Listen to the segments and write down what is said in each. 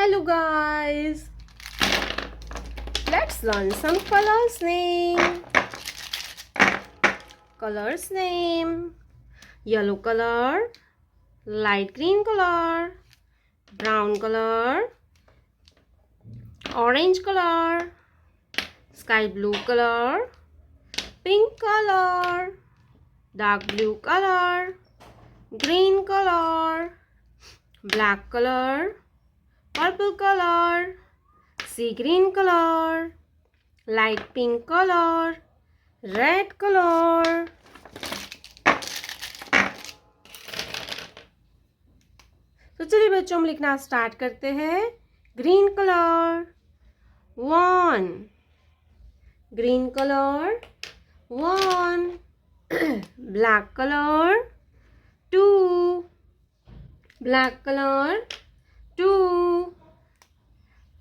Hello guys, let's learn some colors name. Colors name: yellow color, light green color, brown color, orange color, sky blue color, pink color, dark blue color, green color, black color, purple color, sea green color, light pink color, red color. तो चलिए बच्चों, हम लिखना start करते हैं. Green colour 1, green colour 1, black colour 2, black colour 2,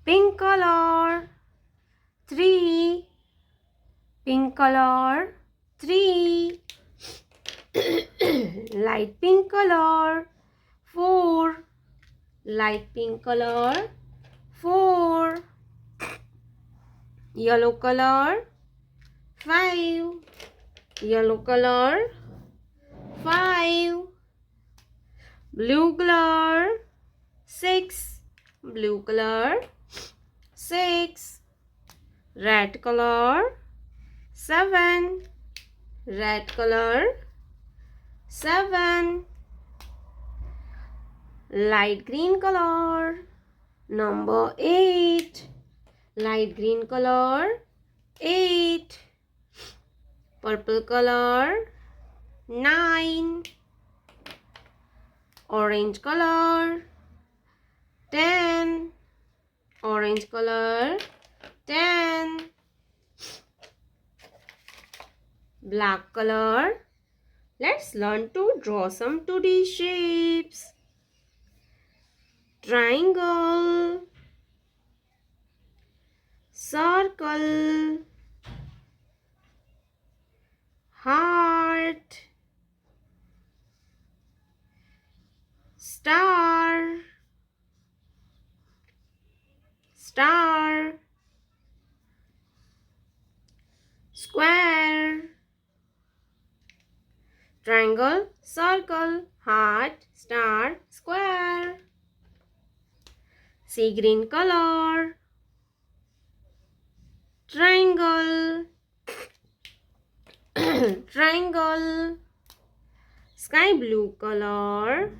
pink colour 3, pink colour 3, light pink colour 4, light pink color 4, yellow color 5, yellow color 5, blue color 6, blue color 6, red color 7, red color 7, light green color number 8, light green color 8, purple color 9, orange color 10, orange color 10, black color. Let's learn to draw some 2D shapes. Triangle, circle, heart, star, star, square. Triangle, circle, heart, star, square. Sea green color, triangle, triangle, sky blue color,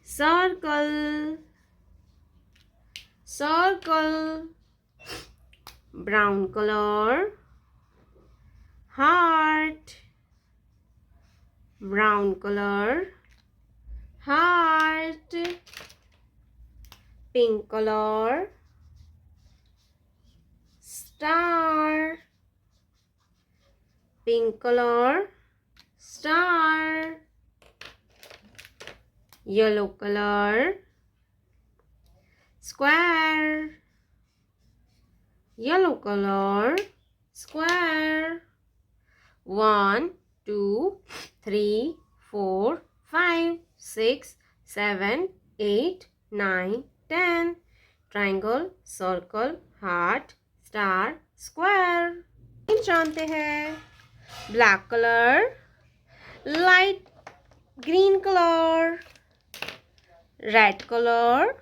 circle, circle, brown color, heart, brown color, heart, pink color, star, pink color, star, yellow color, square, yellow color, square. 1, 2, 3, 4, 5, 6, 7, 8, 9, 10. Triangle, circle, heart, star, square. जानते हैं. Black color, light green color, red color,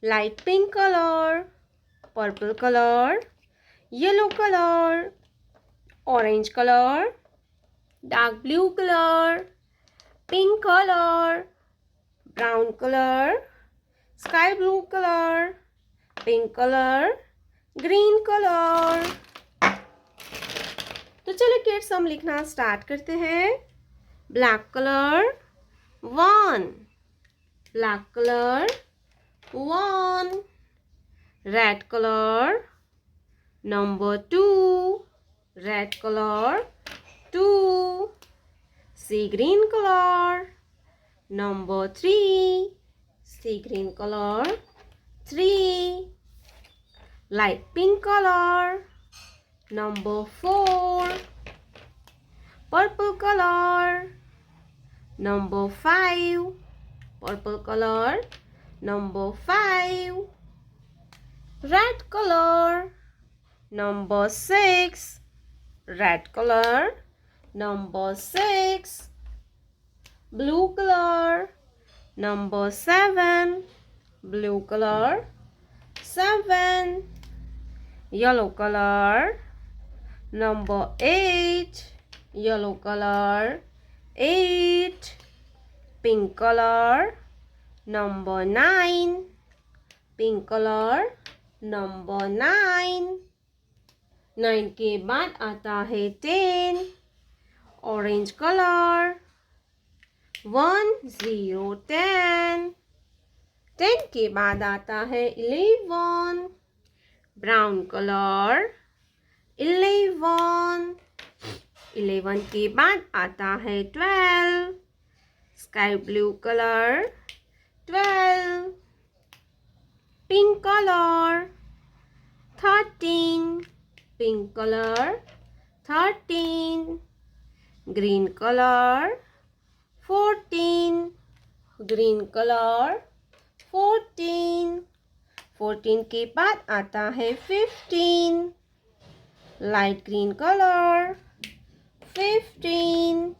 light pink color, purple color, yellow color, orange color, dark blue color, pink color, brown color, sky blue color, pink color, green color. तो चलो kids, हम लिखना start करते हैं. Black colour 1, black colour 1, red colour number 2, red color 2, sea green color number 3, sea green color 3, light pink color number 4, purple color number 5, Purple color. Number 5. Red color. Number 6. Red color. Number 6. Blue color. Number 7. Blue color. 7. Yellow color. Number 8. Yellow color. 8. Pink color. Number 9. Pink color. Number 9. 9 के बाद आता है 10. Orange color. 1 0 10. 10 के बाद आता है 11. Brown color. 11. 11 के बाद आता है 12. Sky blue color. 12. Pink color. 13. Pink color. 13. Green color. 14. Green color. 14. 14 के बाद आता है 15. Light green color. 15.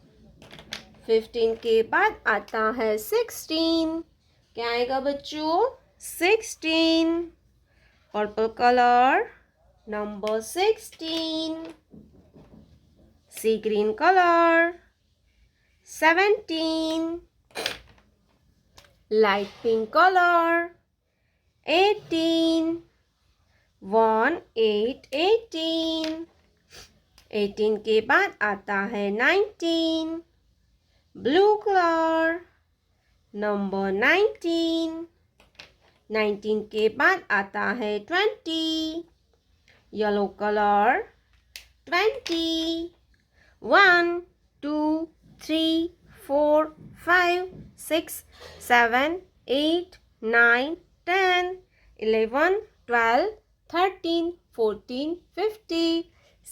15 के बाद आता है 16. क्या आएगा बच्चों? 16. Purple color. Number 16. Sea green color. 17. Light pink color. 18. 1 8 18. 18 के बाद आता है 19. Blue color. Number 19. 19 के बाद आता है 20. Yellow color. 20. 1 2 3 4 5 6 7 8 9 10 11 12 13 14 15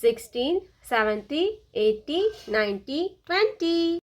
16 17 18 19 20.